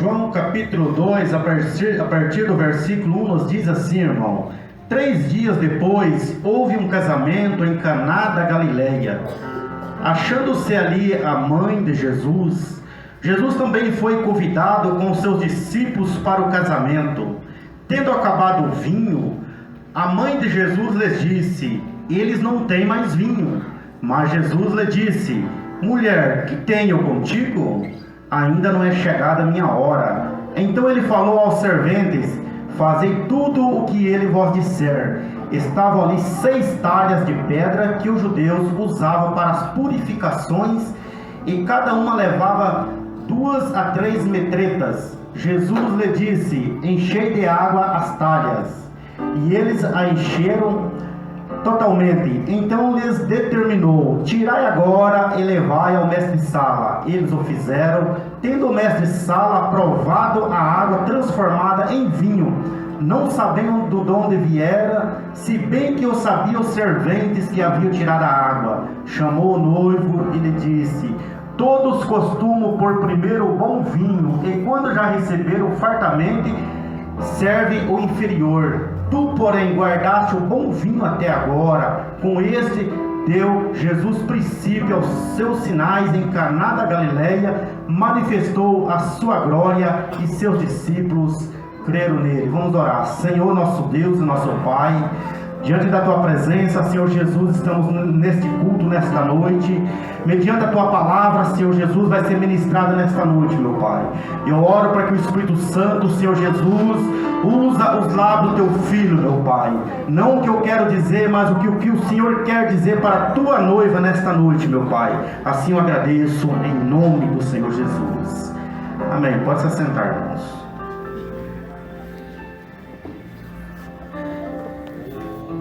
João capítulo 2, a partir do versículo 1, nos diz assim, irmão: 3 dias depois, houve um casamento em Caná da Galileia. Achando-se ali a mãe de Jesus, Jesus também foi convidado com seus discípulos para o casamento. Tendo acabado o vinho, a mãe de Jesus lhes disse: eles não têm mais vinho. Mas Jesus lhe disse: mulher, que tenho contigo? Ainda não é chegada a minha hora. Então ele falou aos serventes: fazei tudo o que ele vos disser. Estavam ali 6 talhas de pedra que os judeus usavam para as purificações, e cada uma levava 2 a 3 metretas. Jesus lhe disse: enchei de água as talhas. E eles a encheram totalmente. Então lhes determinou: tirai agora e levai ao mestre-sala. Eles o fizeram, tendo o mestre-sala provado a água transformada em vinho, não sabendo de onde viera, se bem que o sabiam os serventes que haviam tirado a água. Chamou o noivo e lhe disse: todos costumam pôr primeiro o bom vinho, e quando já receberam fartamente, serve o inferior. Tu, porém, guardaste o bom vinho até agora. Com este deu Jesus princípio aos seus sinais em Caná da Galileia, manifestou a sua glória, e seus discípulos creram nele. Vamos orar. Senhor, nosso Deus e nosso Pai, diante da Tua presença, Senhor Jesus, estamos neste culto, nesta noite. Mediante a Tua palavra, Senhor Jesus, vai ser ministrada nesta noite, meu Pai. Eu oro para que o Espírito Santo, Senhor Jesus, usa os lábios do Teu Filho, meu Pai. Não o que eu quero dizer, mas o que o Senhor quer dizer para a Tua noiva nesta noite, meu Pai. Assim eu agradeço em nome do Senhor Jesus. Amém. Pode se assentar, irmãos.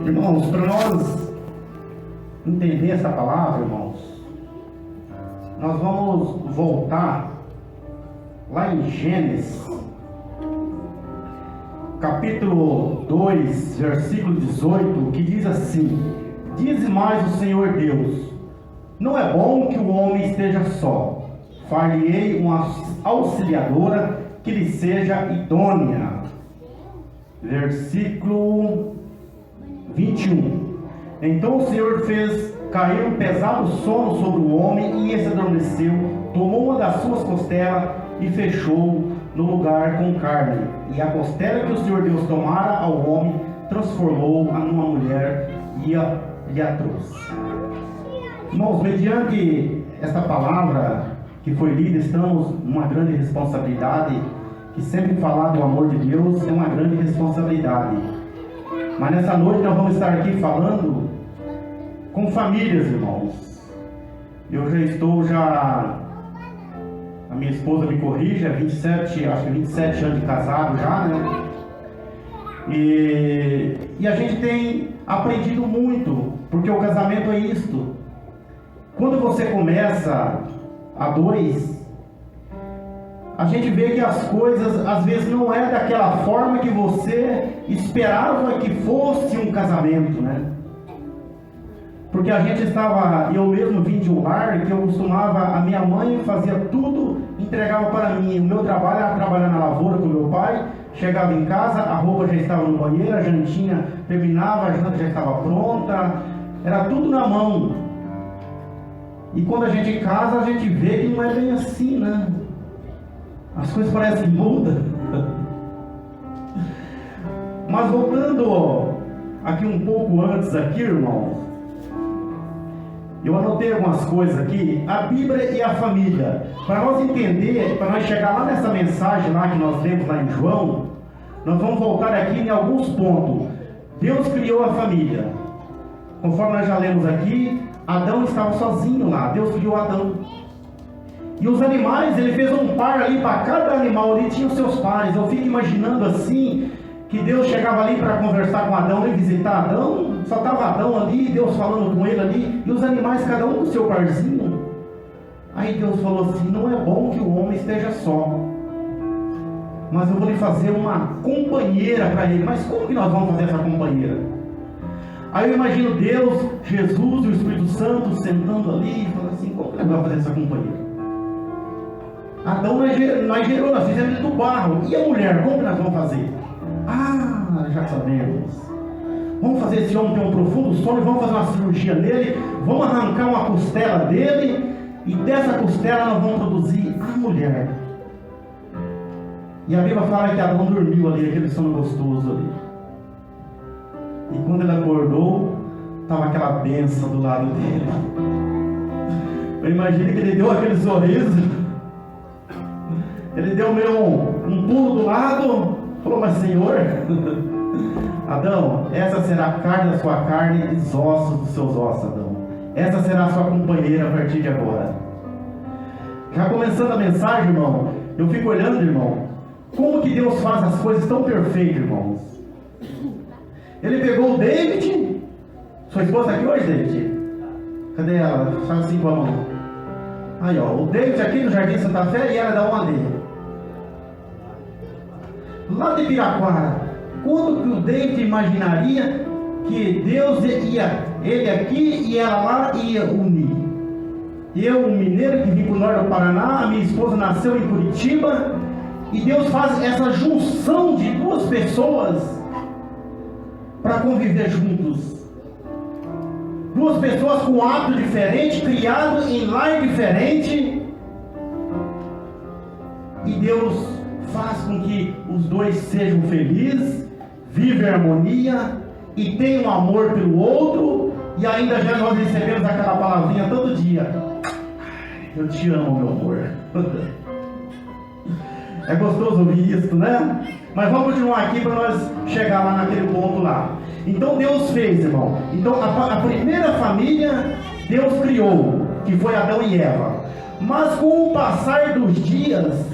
Irmãos, para nós entender essa palavra, irmãos, nós vamos voltar lá em Gênesis, capítulo 2, versículo 18, que diz assim: diz mais o Senhor Deus: não é bom que o homem esteja só, far-lhe-ei uma auxiliadora que lhe seja idônea. Versículo 21. Então o Senhor fez cair um pesado sono sobre o homem, e esse adormeceu, tomou uma das suas costelas e fechou no lugar com carne. E a costela que o Senhor Deus tomara ao homem, transformou-a numa mulher e a trouxe. Irmãos, mediante esta palavra que foi lida, estamos numa grande responsabilidade, que sempre falar do amor de Deus é uma grande responsabilidade. Mas nessa noite nós vamos estar aqui falando com famílias, irmãos. Eu já estou, a minha esposa me corrija, 27 anos de casado já, né? E a gente tem aprendido muito, porque o casamento é isto. Quando você começa a 2, a gente vê que as coisas às vezes não é daquela forma que você esperava que fosse um casamento, né? Porque a gente eu mesmo vim de um lar que eu costumava, a minha mãe fazia tudo, entregava para mim. O meu trabalho era trabalhar na lavoura com meu pai, chegava em casa, a roupa já estava no banheiro, a jantinha terminava, a janta já estava pronta, era tudo na mão. E quando a gente casa, a gente vê que não é bem assim, né? As coisas parecem que mudam. Mas voltando aqui um pouco antes aqui, irmãos, eu anotei algumas coisas aqui, a Bíblia e a família, para nós entender, para nós chegar lá nessa mensagem lá que nós lemos lá em João, nós vamos voltar aqui em alguns pontos. Deus criou a família, conforme nós já lemos aqui. Adão estava sozinho lá, Deus criou Adão. E os animais, ele fez um par ali, para cada animal ali tinha os seus pares. Eu fico imaginando assim, que Deus chegava ali para conversar com Adão e visitar Adão, só estava Adão ali, Deus falando com ele ali, e os animais cada um com o seu parzinho. Aí Deus falou assim: não é bom que o homem esteja só, mas eu vou lhe fazer uma companheira para ele. Mas como que nós vamos fazer essa companheira? Aí eu imagino Deus, Jesus e o Espírito Santo sentando ali e falando assim: como que nós vamos fazer essa companheira? Adão nós gerou, nós fizemos ele do barro. E a mulher, como que nós vamos fazer? Ah, já sabemos. Vamos fazer esse homem ter um profundo sono e vamos fazer uma cirurgia nele, vamos arrancar uma costela dele, e dessa costela nós vamos produzir a mulher. E a Bíblia fala que Adão dormiu ali, aquele sono gostoso ali. E quando ele acordou, estava aquela bênção do lado dele. Eu imagino que ele deu aquele sorriso, ele deu meio um pulo do lado, falou: mas Senhor, Adão, essa será a carne da sua carne e os ossos dos seus ossos, Adão. Essa será a sua companheira a partir de agora. Já começando a mensagem, irmão, eu fico olhando, irmão, como que Deus faz as coisas tão perfeitas, irmãos. Ele pegou o David. Sua esposa aqui hoje, David? Cadê ela? Faz assim com a mão. Aí, ó, o David aqui no Jardim Santa Fé e ela dá uma dele. Lá de Piraquara, quando que o David imaginaria que Deus ia, ele aqui e ela lá, ia unir? Eu, um mineiro que vim para o norte do Paraná, a minha esposa nasceu em Curitiba, e Deus faz essa junção de duas pessoas para conviver juntos. Duas pessoas com hábito diferente, criado em lar diferente, e Deus faz com que os dois sejam felizes, vivem em harmonia e tenham amor pelo outro, e ainda já nós recebemos aquela palavrinha todo dia: eu te amo, meu amor. É gostoso ouvir isso, né? Mas vamos continuar aqui para nós chegar lá naquele ponto lá. Então Deus fez, irmão. Então a primeira família Deus criou, que foi Adão e Eva. Mas com o passar dos dias,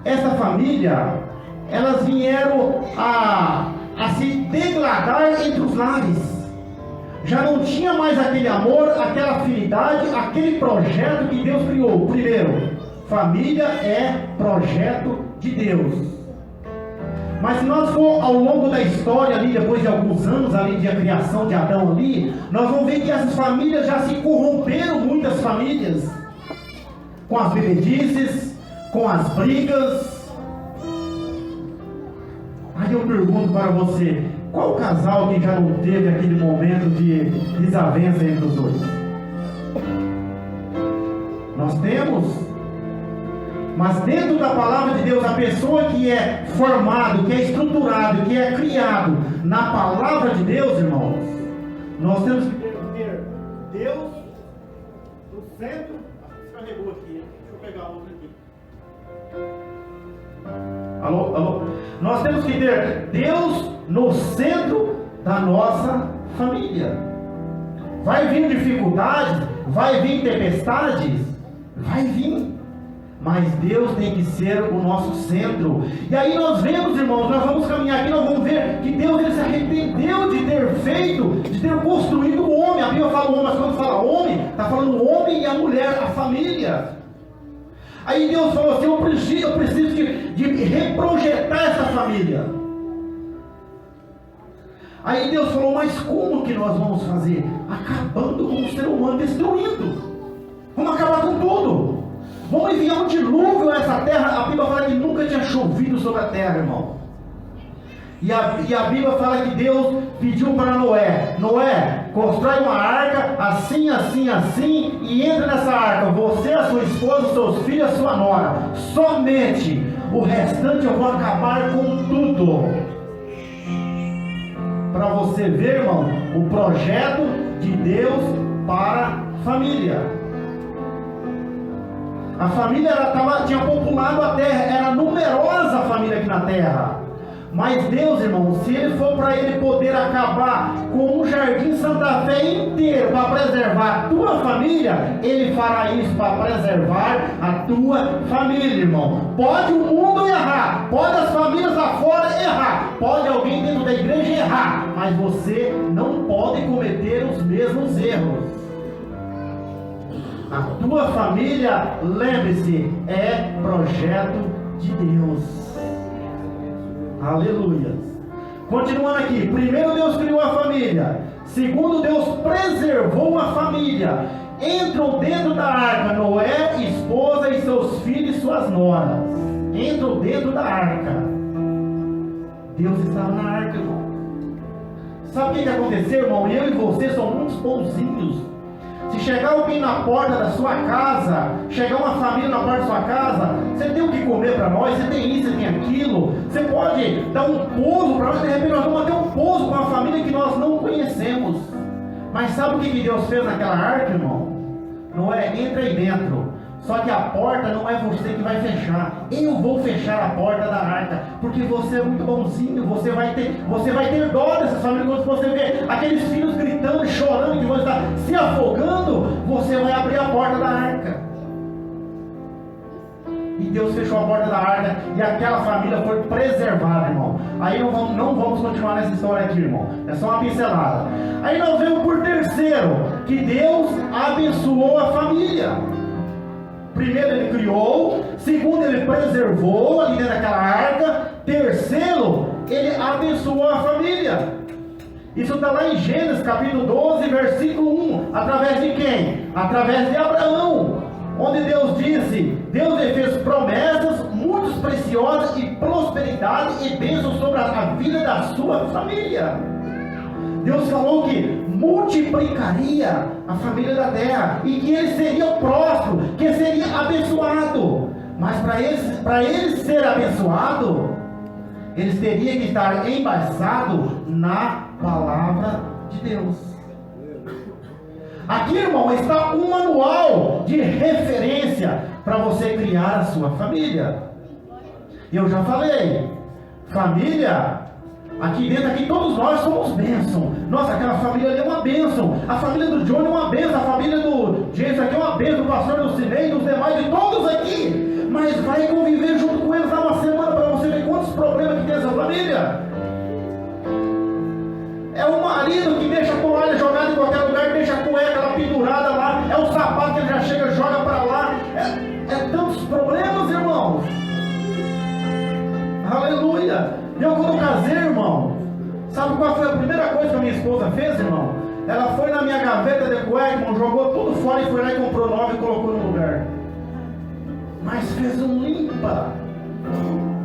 essa família, elas vieram a se degradar entre os lares. Já não tinha mais aquele amor, aquela afinidade, aquele projeto que Deus criou. Primeiro, família é projeto de Deus. Mas se nós for ao longo da história ali, depois de alguns anos ali de a criação de Adão ali, nós vamos ver que essas famílias já se corromperam, muitas famílias, com as bebedices, com as brigas. Aí eu pergunto para você, qual casal que já não teve aquele momento de desavença entre os dois? Nós temos. Mas dentro da palavra de Deus, a pessoa que é formado, que é estruturado, que é criado na palavra de Deus, irmãos, nós temos que ter Deus no centro. Descarregou aqui, deixa eu pegar outro aqui. Alô? Nós temos que ter Deus no centro da nossa família. Vai vir dificuldades, vai vir tempestades, vai vir. Mas Deus tem que ser o nosso centro. E aí nós vemos, irmãos, nós vamos caminhar aqui, nós vamos ver que Deus ele se arrependeu de ter feito, de ter construído o homem. A Bíblia fala homem, mas quando fala homem, está falando o homem e a mulher, a família. Aí Deus falou assim: eu preciso de reprojetar essa família. Aí Deus falou: mas como que nós vamos fazer? Acabando com o ser humano, destruindo. Vamos acabar com tudo. Vamos enviar um dilúvio a essa terra. A Bíblia fala que nunca tinha chovido sobre a terra, irmão. E a Bíblia fala que Deus pediu para Noé: Noé, constrói uma arca, assim, assim, assim, e entra nessa arca, você, a sua esposa, os seus filhos, a sua nora. Somente o restante eu vou acabar com tudo. Para você ver, irmão, o projeto de Deus para a família. A família tinha populado a terra, era numerosa a família aqui na terra. Mas Deus, irmão, se ele for para ele poder acabar com o Jardim Santa Fé inteiro para preservar a tua família, ele fará isso para preservar a tua família, irmão. Pode o mundo errar, pode as famílias lá fora errar, pode alguém dentro da igreja errar, mas você não pode cometer os mesmos erros. A tua família, lembre-se, é projeto de Deus. Aleluia. Continuando aqui. Primeiro Deus criou a família. Segundo, Deus preservou a família. entram dentro da arca Noé, esposa e seus filhos e suas noras. Entram dentro da arca. Deus estava na arca, irmão. Sabe o que aconteceu, irmão? Eu e você somos muitos bonzinhos. Se chegar alguém na porta da sua casa, chegar uma família na porta da sua casa, você tem o que comer para nós, você tem isso, você tem aquilo, você pode dar um pouso para nós, de repente nós vamos ter um pouso com uma família que nós não conhecemos. Mas sabe o que Deus fez naquela arca, irmão? Noé, entra aí dentro. Só que a porta não é você que vai fechar. Eu vou fechar a porta da arca, porque você é muito bonzinho. Você vai ter dó dessas famílias. Quando você vê aqueles filhos gritando, chorando, que vão estar se afogando, você vai abrir a porta da arca. E Deus fechou a porta da arca e aquela família foi preservada, irmão. Aí não vamos continuar nessa história aqui, irmão. É só uma pincelada. Aí nós vemos por terceiro que Deus abençoou a família. Primeiro ele criou, segundo ele preservou ali dentro daquela arca, terceiro ele abençoou a família. Isso está lá em Gênesis capítulo 12, versículo 1. Através de quem? Através de Abraão, onde Deus disse, Deus lhe fez promessas muito preciosas e prosperidade e bênção sobre a vida da sua família. Deus falou que multiplicaria a família da terra e que ele seria o próspero, que seria abençoado. Mas para ele ser abençoado, eles teriam que estar embasados na palavra de Deus. Aqui, irmão, está um manual de referência para você criar a sua família. Eu já falei, família, aqui dentro, aqui todos nós somos bênção. Nossa, aquela família ali é uma bênção. A família do Johnny é uma bênção. A família do James aqui é uma bênção. O pastor do Cinei, dos demais, de todos aqui. Mas vai conviver junto com eles há uma semana para você ver quantos problemas que tem essa família. É o marido que deixa a toalha jogada em qualquer lugar, deixa a cueca lá pendurada lá. É o sapato que ele já chega e joga para lá. É tantos problemas, irmãos. Aleluia. Eu quando casei, irmão, sabe qual foi a primeira coisa que a minha esposa fez, irmão? Ela foi na minha gaveta de cueca, irmão, jogou tudo fora e foi lá e comprou nova e colocou no lugar. Mas fez um limpa.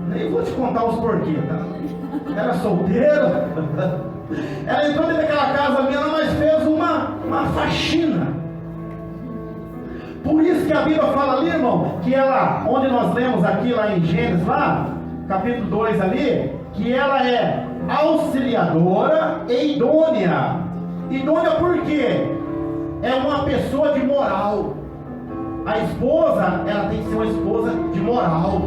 Nem vou te contar os porquê, tá? Era solteira. Ela entrou dentro daquela casa minha, mas fez uma faxina. Por isso que a Bíblia fala ali, irmão, que ela, onde nós lemos aqui lá em Gênesis, lá, capítulo 2 ali, que ela é auxiliadora e idônea. Idônea por quê? É uma pessoa de moral. A esposa, ela tem que ser uma esposa de moral.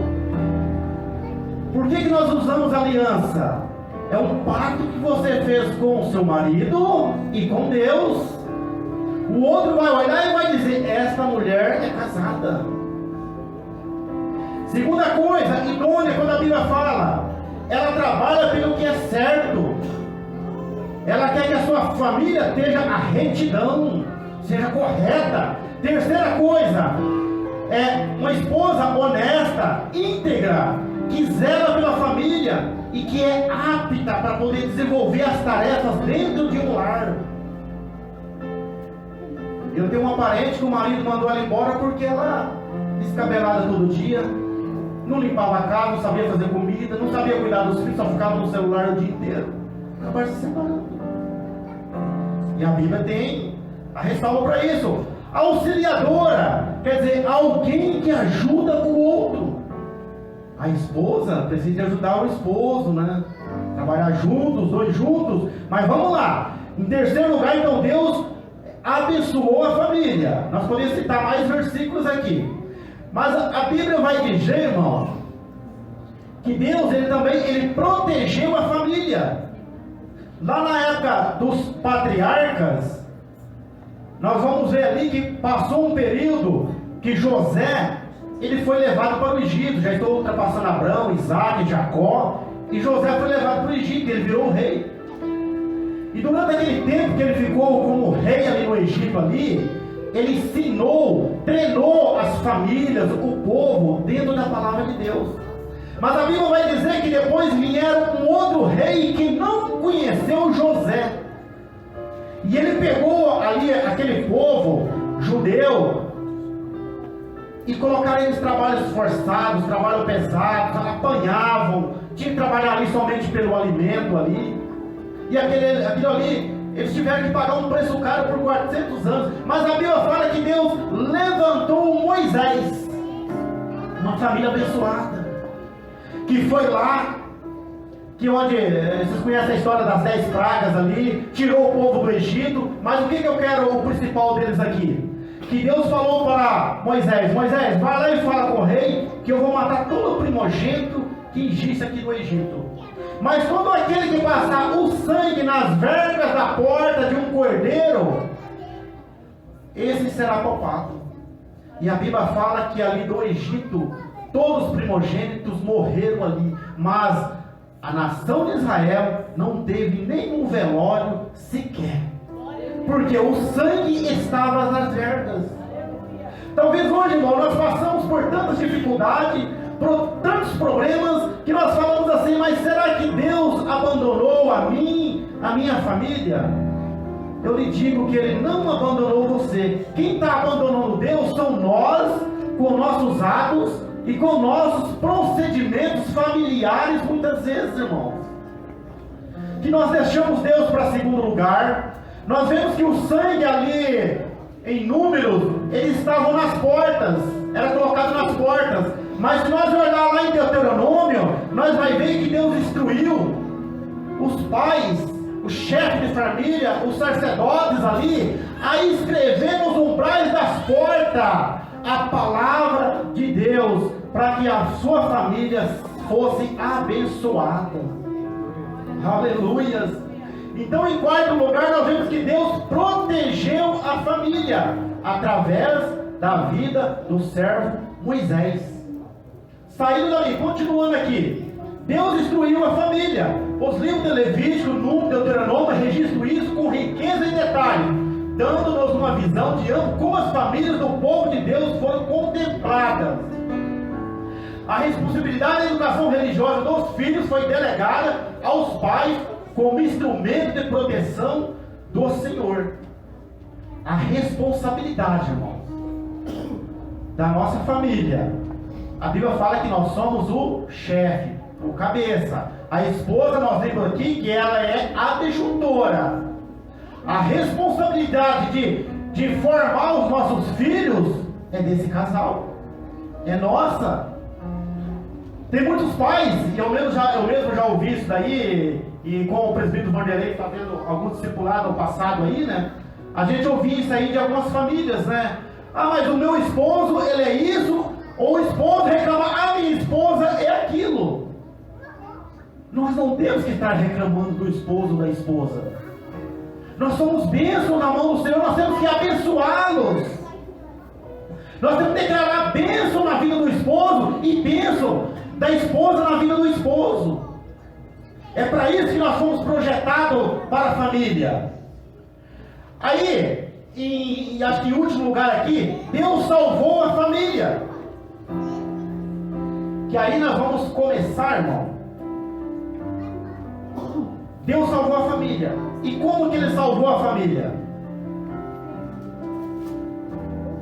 Por que nós usamos aliança? É um pacto que você fez com o seu marido e com Deus. O outro vai olhar e vai dizer, esta mulher é casada. Segunda coisa, idônea, quando a Bíblia fala, ela trabalha pelo que é certo. Ela quer que a sua família esteja a retidão, seja correta. Terceira coisa, é uma esposa honesta, íntegra, que zela pela família e que é apta para poder desenvolver as tarefas dentro de um lar. Eu tenho uma parente que o marido mandou ela embora porque ela descabelada todo dia, não limpava a casa, não sabia fazer comida, não sabia cuidar dos filhos, só ficava no celular o dia inteiro. Acabaram se separando. E a Bíblia tem a ressalva para isso. Auxiliadora, quer dizer, alguém que ajuda o outro. A esposa precisa ajudar o esposo, né? Trabalhar juntos, os dois juntos. Mas vamos lá. Em terceiro lugar, então, Deus abençoou a família. Nós podemos citar mais versículos aqui. Mas a Bíblia vai dizer, irmão, que Deus ele protegeu a família. Lá na época dos patriarcas, nós vamos ver ali que passou um período que José, ele foi levado para o Egito. Já estou ultrapassando Abraão, Isaac, Jacó. E José foi levado para o Egito, ele virou rei. E durante aquele tempo que ele ficou como rei ali no Egito ali, ele ensinou, treinou as famílias, o povo, dentro da palavra de Deus. Mas a Bíblia vai dizer que depois vieram um outro rei que não conheceu José. E ele pegou ali aquele povo, judeu, e colocaram eles trabalhos forçados, trabalho pesados, apanhavam, tinha que trabalhar ali somente pelo alimento ali, e aquilo ali, eles tiveram que pagar um preço caro por 400 anos, mas a Bíblia fala que Deus levantou Moisés, uma família abençoada, que foi lá, que onde, vocês conhecem a história das 10 pragas ali, tirou o povo do Egito, mas o que eu quero, o principal deles aqui? Que Deus falou para Moisés, Moisés, vai lá e fala com o rei, que eu vou matar todo o primogênito que existe aqui no Egito. Mas todo aquele que passar o sangue nas vergas da porta de um cordeiro, esse será poupado. E a Bíblia fala que ali do Egito, todos os primogênitos morreram ali, mas a nação de Israel não teve nenhum velório sequer, porque o sangue estava nas vergas. Talvez hoje, irmão, nós passamos por tantas dificuldades, por tantos problemas, que nós falamos assim, mas será que Deus abandonou a mim, a minha família? Eu lhe digo que Ele não abandonou você. Quem está abandonando Deus são nós, com nossos atos e com nossos procedimentos familiares, muitas vezes, irmãos. Que nós deixamos Deus para segundo lugar. Nós vemos que o sangue ali, em números, eles estavam nas portas, era colocado nas portas. Mas se nós olhar lá em Deuteronômio, nós vamos ver que Deus instruiu os pais, o chefe de família, os sacerdotes ali, a escrever nos umbrais das portas a palavra de Deus, para que a sua família fosse abençoada. Aleluias! Então, em quarto lugar, nós vemos que Deus protegeu a família através da vida do servo Moisés. Saindo dali, continuando aqui, Deus instruiu a família. Os livros de Levítico, Número, Deuteronômio registram isso com riqueza e detalhe, dando-nos uma visão de como as famílias do povo de Deus foram contempladas. A responsabilidade da educação religiosa dos filhos foi delegada aos pais como instrumento de proteção do Senhor. A responsabilidade, irmãos, da nossa família. A Bíblia fala que nós somos o chefe, o cabeça. A esposa, nós vemos aqui que ela é a adjuntora. A responsabilidade de formar os nossos filhos é desse casal, é nossa. Tem muitos pais, e eu mesmo já ouvi isso daí, e com o presbítero Vanderlei fazendo algum discipulado no passado aí, né? A gente ouvia isso aí de algumas famílias, né? Ah, mas o meu esposo, ele é isso, ou o esposo reclama, a minha esposa é aquilo. Nós não temos que estar reclamando do esposo ou da esposa. Nós somos bênçãos na mão do Senhor, nós temos que abençoá-los. Nós temos que declarar bênção na vida do esposo e bênção da esposa na vida do esposo. É para isso que nós fomos projetados para a família. Aí, acho que em último lugar aqui, Deus salvou a família. Que aí nós vamos começar, irmão. Deus salvou a família. E como que Ele salvou a família?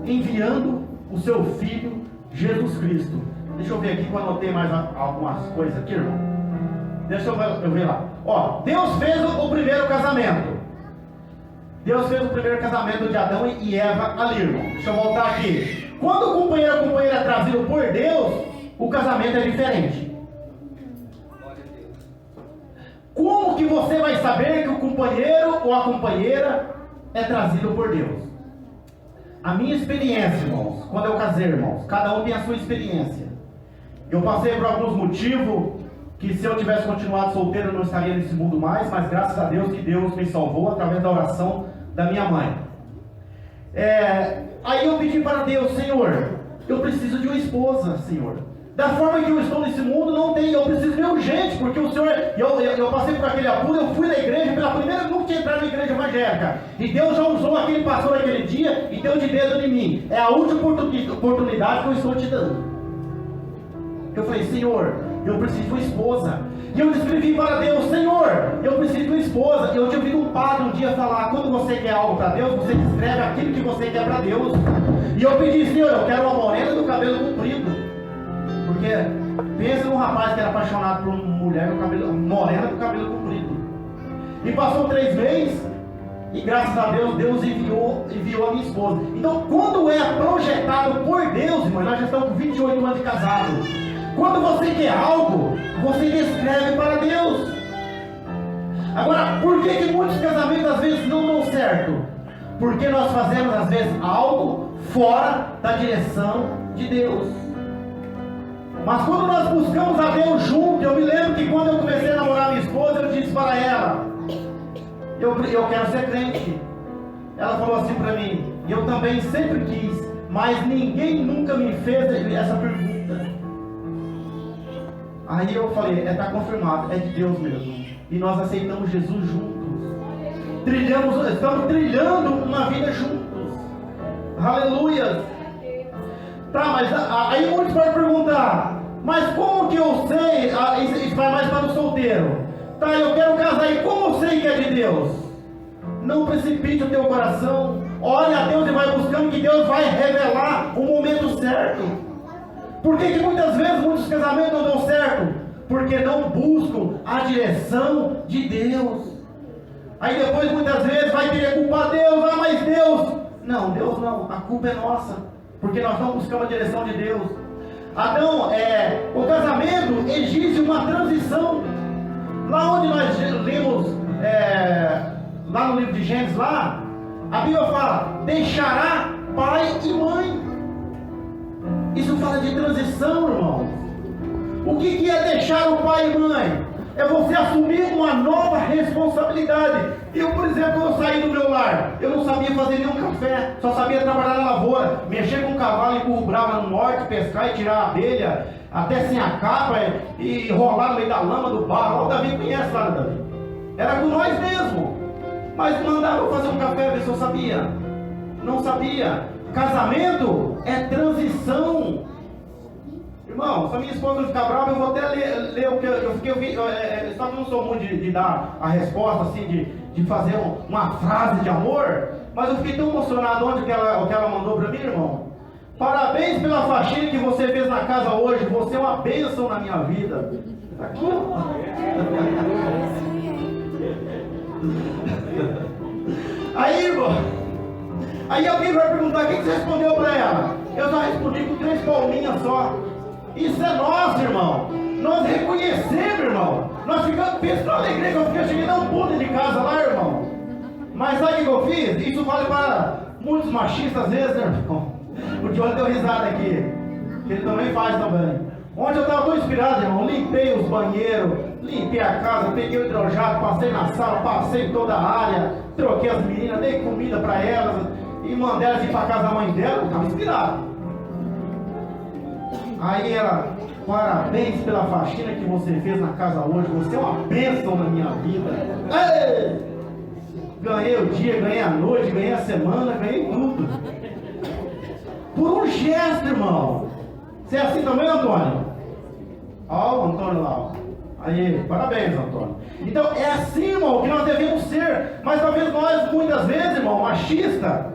Enviando o seu Filho, Jesus Cristo. Deixa eu ver aqui, que eu anotei mais algumas coisas aqui, irmão. Deixa eu ver lá. Ó, Deus fez o primeiro casamento. Deus fez o primeiro casamento de Adão e Eva ali, irmão. Deixa eu voltar aqui. Quando o companheiro ou a companheira é trazido por Deus, o casamento é diferente. Como que você vai saber que o companheiro ou a companheira é trazido por Deus? A minha experiência, irmãos, quando eu casei, irmãos, cada um tem a sua experiência. Eu passei por alguns motivos que se eu tivesse continuado solteiro eu não estaria nesse mundo mais, mas graças a Deus que Deus me salvou através da oração da minha mãe. Aí eu pedi para Deus, Senhor, eu preciso de uma esposa, Senhor. Da forma que eu estou nesse mundo, não tem, eu preciso de urgente, porque o Senhor, eu passei por aquele apuro, eu fui na igreja, pela primeira vez, nunca tinha entrado na igreja evangélica, e Deus já usou aquele pastor naquele dia, e deu de dedo em mim. É a última oportunidade que eu estou te dando. Eu falei, Senhor, eu preciso de uma esposa. E eu escrevi para Deus, Senhor, eu preciso de uma esposa. Eu tinha ouvido um padre um dia falar, quando você quer algo para Deus, você descreve aquilo que você quer para Deus. E eu pedi, Senhor, eu quero uma morena do cabelo comprido. Porque pensa num rapaz que era apaixonado por uma mulher morena do cabelo comprido. E passou 3 meses, e graças a Deus, Deus enviou a minha esposa. Então, quando é projetado por Deus, irmão, nós já estamos com 28 anos de casado. Quando você quer algo, você descreve para Deus. Agora, por que muitos casamentos às vezes não dão certo? Porque nós fazemos às vezes algo fora da direção de Deus. Mas quando nós buscamos a Deus junto, eu me lembro que quando eu comecei a namorar minha esposa, eu disse para ela, eu quero ser crente. Ela falou assim para mim, eu também sempre quis, mas ninguém nunca me fez essa pergunta. Aí eu falei, está confirmado, é de Deus mesmo. E nós aceitamos Jesus juntos. Estamos trilhando uma vida juntos. Aleluia. Tá, mas aí muitos podem perguntar, mas como que eu sei? Isso vai mais para o solteiro. Tá, eu quero casar, e como eu sei que é de Deus? Não precipite o teu coração. Ore a Deus e vai buscando, que Deus vai revelar o momento certo. Por que muitas vezes muitos casamentos não dão certo? Porque não buscam a direção de Deus. Aí depois muitas vezes vai querer culpar Deus, mas Deus... Não, Deus não, a culpa é nossa. Porque nós não buscamos a direção de Deus. Então, o casamento exige uma transição. Lá onde nós lemos, lá no livro de Gênesis, lá, a Bíblia fala, deixará pai e mãe. Isso fala de transição, irmão. O que é deixar o pai e mãe? É você assumir uma nova responsabilidade. Eu, por exemplo, quando eu saí do meu lar, eu não sabia fazer nenhum café, só sabia trabalhar na lavoura, mexer com um cavalo em Curro Bravo no norte, pescar e tirar a abelha, até sem a capa e rolar no meio da lama, do barro. O Davi conhece lá, Davi. Era com nós mesmo. Mas mandava eu fazer um café, ver se eu sabia. Não sabia. Casamento é transição. Irmão, se a minha esposa não ficar brava, eu vou até ler o que eu fiquei. Só que eu não sou muito de dar a resposta, assim, de fazer uma frase de amor. Mas eu fiquei tão emocionado onde que ela mandou para mim, irmão. Parabéns pela faxina que você fez na casa hoje. Você é uma bênção na minha vida. Tá aqui, ó. Aí, irmão. Aí alguém vai perguntar: o que você respondeu para ela? Eu já respondi com 3 palminhas só. Isso é nosso, irmão. Nós reconhecemos, irmão. Nós ficamos, pensa na alegria que eu fiquei, eu cheguei a dar um pulo de casa lá, irmão. Mas sabe o que eu fiz? Isso vale para muitos machistas às vezes, né, irmão? O Johnny deu risada aqui, que ele também faz também. Ontem eu estava tão inspirado, irmão. Limpei os banheiros, limpei a casa, peguei o hidrojato, passei na sala, passei em toda a área, troquei as meninas, dei comida para elas e mandei elas ir para casa da mãe dela. Eu estava inspirado. Aí ela: parabéns pela faxina que você fez na casa hoje. Você é uma bênção na minha vida. Ei! Ganhei o dia, ganhei a noite, ganhei a semana, ganhei tudo. Por um gesto, irmão. Você é assim também, Antônio? Ó, o Antônio lá. Aí, parabéns, Antônio. Então é assim, irmão, que nós devemos ser. Mas talvez nós, muitas vezes, irmão, machista,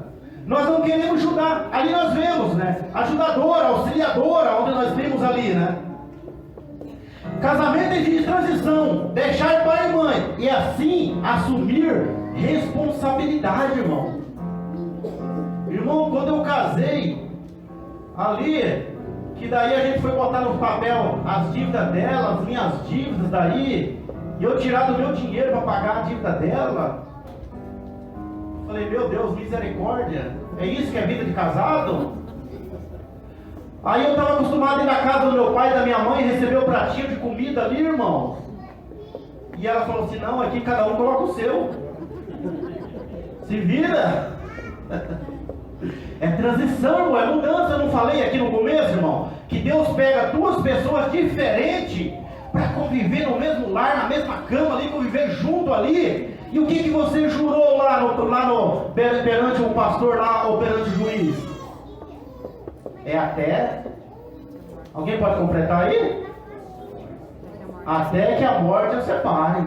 nós não queremos ajudar. Ali nós vemos, né? Ajudadora, auxiliadora, onde nós vemos ali, né? Casamento exige transição, deixar pai e mãe, e assim assumir responsabilidade, irmão. Irmão, quando eu casei, ali, que daí a gente foi botar no papel as dívidas dela, as minhas dívidas daí, e eu tirar do meu dinheiro para pagar a dívida dela. Falei: meu Deus, misericórdia, é isso que é vida de casado? Aí eu estava acostumado a ir na casa do meu pai e da minha mãe, receber o pratinho de comida ali, irmão. E ela falou assim: não, aqui cada um coloca o seu. Se vira. É transição, irmão, é mudança. Eu não falei aqui no começo, irmão, que Deus pega 2 pessoas diferentes para conviver no mesmo lar, na mesma cama ali, conviver junto ali. E o que você jurou perante o pastor lá, ou perante o juiz? É até Alguém pode completar aí? Até que a morte os separe.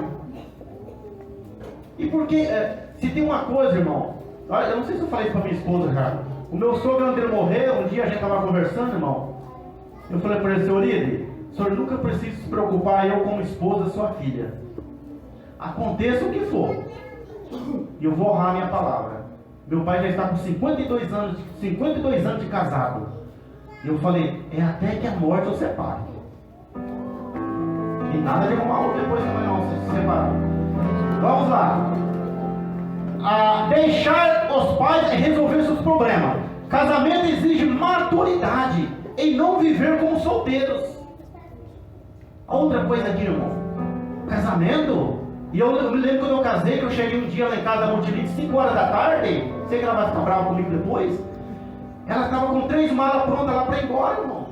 E porque, se tem uma coisa, irmão, eu não sei se eu falei isso pra minha esposa já. O meu sogro, antes de ele morrer, um dia a gente estava conversando, irmão. Eu falei para ele, senhor Ide, o senhor nunca precisa se preocupar, eu como esposa da sua filha. Aconteça o que for. E eu vou honrar a minha palavra. Meu pai já está com 52 anos de casado. E eu falei, é até que a morte os separe. E nada de arrumar outro depois também não, se separar. Vamos lá. Deixar os pais resolver seus problemas. Casamento exige maturidade em não viver como solteiros. Outra coisa aqui, irmão. Casamento. E eu me lembro quando eu casei, que eu cheguei um dia lá em casa da Montelite, 5 horas da tarde. Sei que ela vai ficar brava comigo depois. Ela estava com 3 malas prontas lá para ir embora, irmão.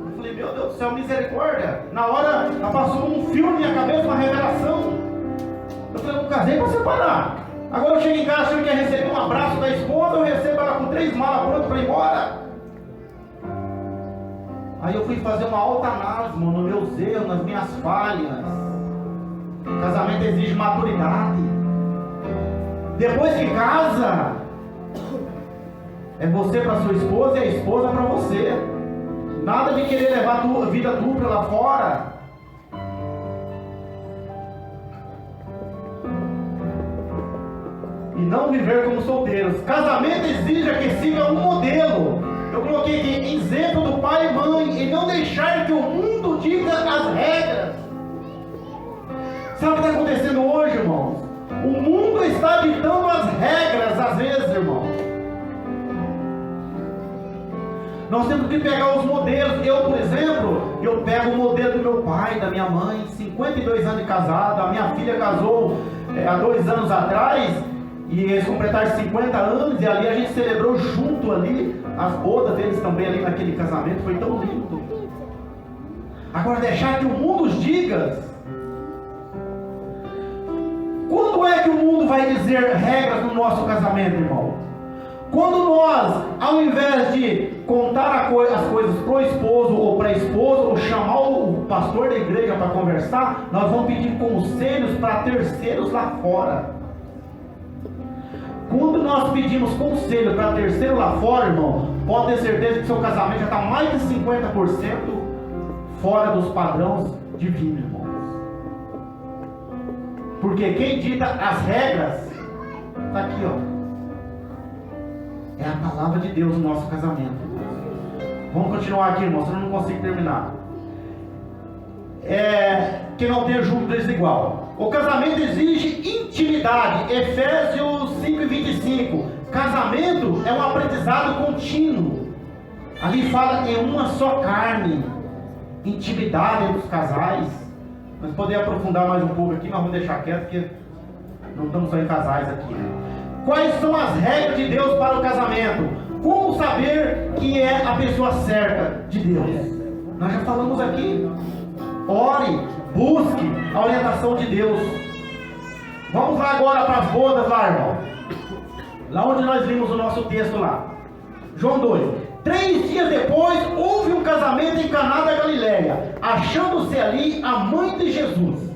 Eu falei, meu Deus do céu, misericórdia. Na hora, ela passou um filme na minha cabeça, uma revelação. Eu falei, eu casei para separar. Agora eu chego em casa, se eu quer receber um abraço da esposa, eu recebo ela com 3 malas prontas para ir embora. Aí eu fui fazer uma alta análise, mano, nos meus erros, nas minhas falhas. Casamento exige maturidade. Depois que casa, é você para sua esposa e a esposa para você. Nada de querer levar a vida dupla lá fora. E não viver como solteiros. Casamento exige que siga um modelo. Eu coloquei aqui, exemplo do pai e mãe, e não deixar que o mundo diga as regras. Sabe o que está acontecendo hoje, irmãos? O mundo está ditando as regras, às vezes, irmão. Nós temos que pegar os modelos. Eu, por exemplo, eu pego o modelo do meu pai, da minha mãe, 52 anos de casado. A minha filha casou há 2 anos atrás, e eles completaram 50 anos, e ali a gente celebrou junto ali, as bodas deles também ali naquele casamento, foi tão lindo. Agora deixar que o mundo os diga. Quando é que o mundo vai dizer regras no nosso casamento, irmão? Quando nós, ao invés de contar as coisas para o esposo ou para a esposa, ou chamar o pastor da igreja para conversar, nós vamos pedir conselhos para terceiros lá fora. Quando nós pedimos conselho para terceiro lá fora, irmão, pode ter certeza que seu casamento já está mais de 50% fora dos padrões divinos, irmãos. Porque quem dita as regras está aqui, ó. É a palavra de Deus no nosso casamento. Vamos continuar aqui, irmão, senão eu não consigo terminar. Que não tenha julgo desigual. O casamento exige intimidade. Efésios 5:25. Casamento é um aprendizado contínuo. Ali fala em uma só carne. Intimidade entre os casais. Nós podemos aprofundar mais um pouco aqui, mas vamos deixar quieto, porque não estamos só em casais aqui, né? Quais são as regras de Deus para o casamento? Como saber que é a pessoa certa de Deus? Nós já falamos aqui. Ore, busque a orientação de Deus. Vamos lá agora para as bodas lá, irmão. Lá onde nós vimos o nosso texto lá. João 2. 3 dias depois, houve um casamento em Caná da Galileia, achando-se ali a mãe de Jesus.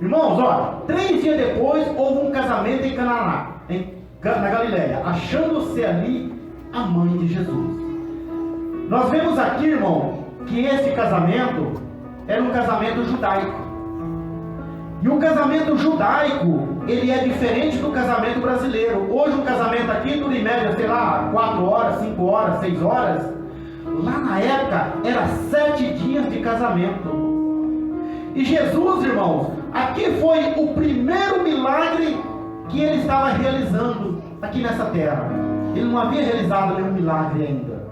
Irmãos, ó, 3 dias depois, houve um casamento em Caná, na Galileia, achando-se ali a mãe de Jesus. Nós vemos aqui, irmão, que esse casamento era um casamento judaico. E o casamento judaico, ele é diferente do casamento brasileiro. Hoje um casamento aqui dura em média, sei lá, 4 horas, 5 horas, 6 horas. Lá na época, era 7 dias de casamento. E Jesus, irmãos, aqui foi o primeiro milagre que ele estava realizando aqui nessa terra. Ele não havia realizado nenhum milagre ainda.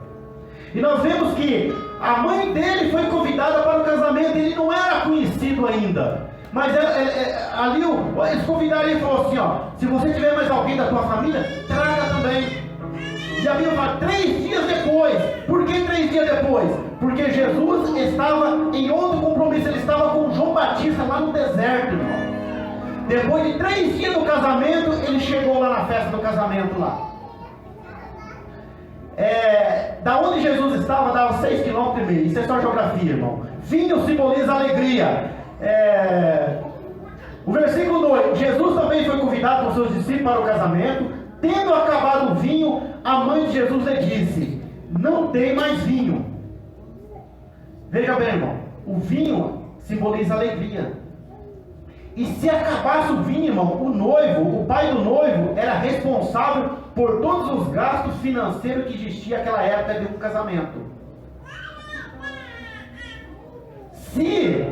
E nós vemos que a mãe dele foi convidada para o casamento. Ele não era conhecido ainda. Mas ali eles convidaram ele e falou assim, ó, se você tiver mais alguém da tua família, traga também. E a Bíblia fala 3 dias depois. Por que 3 dias depois? Porque Jesus estava em outro compromisso. Ele estava com João Batista lá no deserto, irmão. Depois de 3 dias do casamento, ele chegou lá na festa do casamento lá. Da onde Jesus estava, dava 6,5 km. Isso é só geografia, irmão. Vinho simboliza alegria. O versículo 2: Jesus também foi convidado por seus discípulos para o casamento. Tendo acabado o vinho, a mãe de Jesus lhe disse: não tem mais vinho. Veja bem, irmão, o vinho simboliza alegria. E se acabasse o vinho, irmão, o pai do noivo, era responsável por todos os gastos financeiros que existiam naquela época de um casamento. Se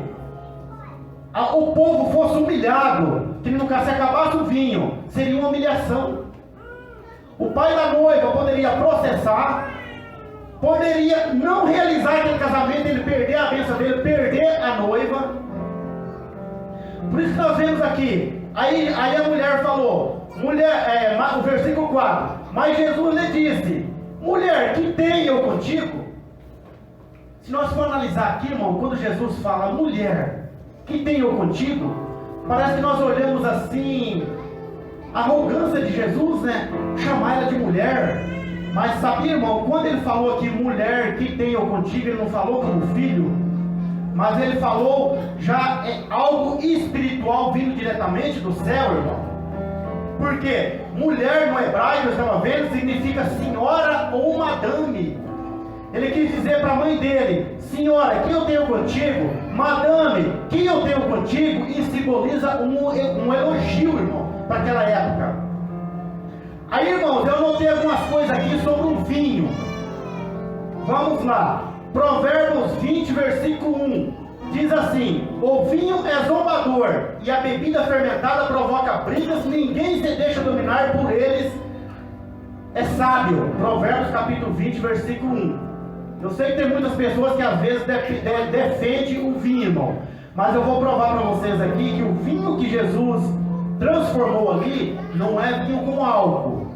o povo fosse humilhado, que no caso se acabasse o vinho, seria uma humilhação. O pai da noiva poderia processar, poderia não realizar aquele casamento, ele perder a bênção dele, perder a noiva. Por isso que nós vemos aqui, aí a mulher falou, o versículo 4, mas Jesus lhe disse: mulher, que tenho eu contigo? Se nós for analisar aqui, irmão, quando Jesus fala mulher, que tenho eu contigo, parece que nós olhamos assim, a arrogância de Jesus, né? Chamar ela de mulher. Mas sabia, irmão, quando ele falou aqui mulher, que tenho eu contigo, ele não falou como filho, mas ele falou já algo espiritual vindo diretamente do céu, irmão. Porque mulher no hebraico, eu estava vendo, significa senhora ou madame. Ele quis dizer para a mãe dele: senhora, que eu tenho contigo? Madame, que eu tenho contigo? E simboliza um elogio, irmão, para aquela época. Aí, irmãos, eu anotei algumas coisas aqui sobre um vinho. Vamos lá. Provérbios 20, versículo 1. Diz assim: o vinho é zombador e a bebida fermentada provoca brigas, ninguém se deixa dominar por eles, é sábio. Provérbios capítulo 20, versículo 1. Eu sei que tem muitas pessoas que às vezes defendem o vinho, irmão, mas eu vou provar para vocês aqui que o vinho que Jesus transformou ali não é vinho com álcool.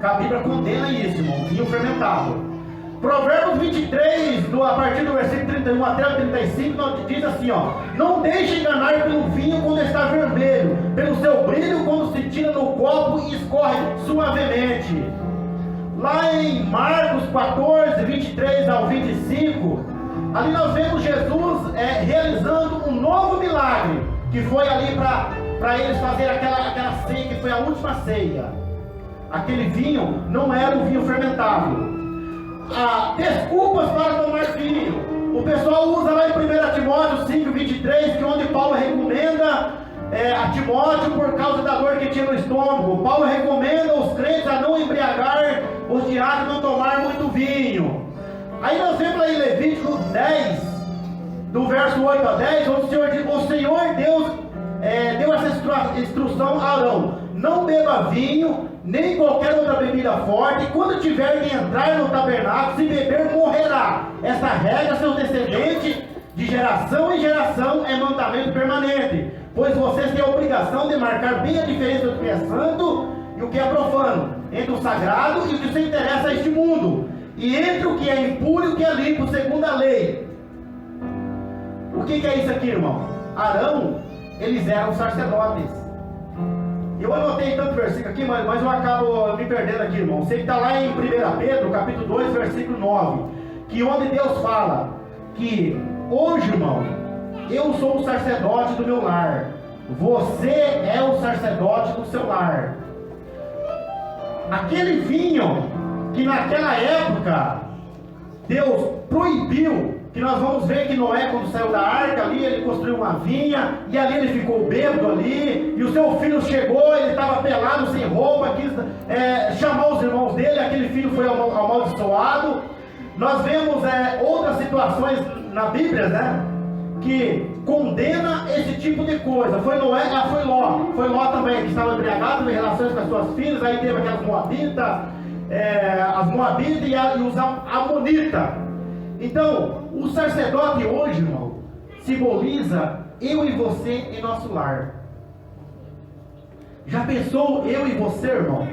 A Bíblia condena isso, irmão, vinho fermentado. Provérbios 23, a partir do versículo 31 até o 35, diz assim, ó: não deixe enganar pelo vinho quando está vermelho, pelo seu brilho quando se tira no copo e escorre suavemente. Lá em Marcos 14, 23 ao 25, ali nós vemos Jesus realizando um novo milagre, que foi ali para eles fazerem aquela ceia, que foi a última ceia. Aquele vinho não era um vinho fermentado. Desculpas para tomar vinho. O pessoal usa lá em 1 Timóteo 5, 23, que onde Paulo recomenda a Timóteo por causa da dor que tinha no estômago. Paulo recomenda os crentes a não embriagar os diáconos, não tomar muito vinho. Aí nós vemos lá em Levítico 10, do verso 8 a 10, onde o Senhor Deus deu essa instrução a Arão: não beba vinho, nem qualquer outra bebida forte, e quando tiver que entrar no tabernáculo, se beber, morrerá. Essa regra, seus descendentes, de geração em geração, é mandamento permanente, pois vocês têm a obrigação de marcar bem a diferença do que é santo e o que é profano, entre o sagrado e o que se interessa a este mundo, e entre o que é impuro e o que é limpo, segundo a lei. O que é isso aqui, irmão? Arão, eles eram sacerdotes. Eu anotei tanto versículo aqui, mas eu acabo me perdendo aqui, irmão. Sei que está lá em 1 Pedro, capítulo 2, versículo 9, que onde Deus fala que hoje, irmão, eu sou o sacerdote do meu lar, você é o sacerdote do seu lar. Aquele vinho que naquela época Deus proibiu, que nós vamos ver que Noé, quando saiu da arca ali, ele construiu uma vinha, e ali ele ficou bêbado ali, e o seu filho chegou, ele estava pelado, sem roupa, quis chamar os irmãos dele, aquele filho foi amaldiçoado. Nós vemos outras situações na Bíblia, né, que condena esse tipo de coisa. Foi Noé, foi Ló também, que estava embriagado, teve relações com as suas filhas, aí teve aquelas moabitas, as moabitas e os amonitas. Então, o sacerdote hoje, irmão, simboliza eu e você em nosso lar. Já pensou eu e você, irmão?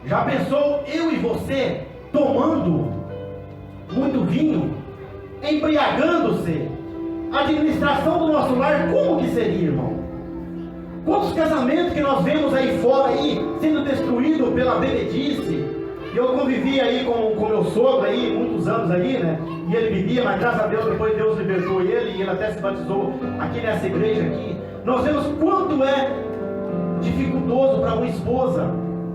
Já pensou eu e você tomando muito vinho, embriagando-se? A administração do nosso lar, como que seria, irmão? Quantos casamentos que nós vemos aí fora aí, sendo destruídos pela bebedice. Eu convivi aí com meu sogro aí, muitos anos aí, né? E ele bebia, mas graças a Deus, depois Deus libertou ele, e ele até se batizou aqui nessa igreja aqui. Nós vemos quanto é dificultoso para uma esposa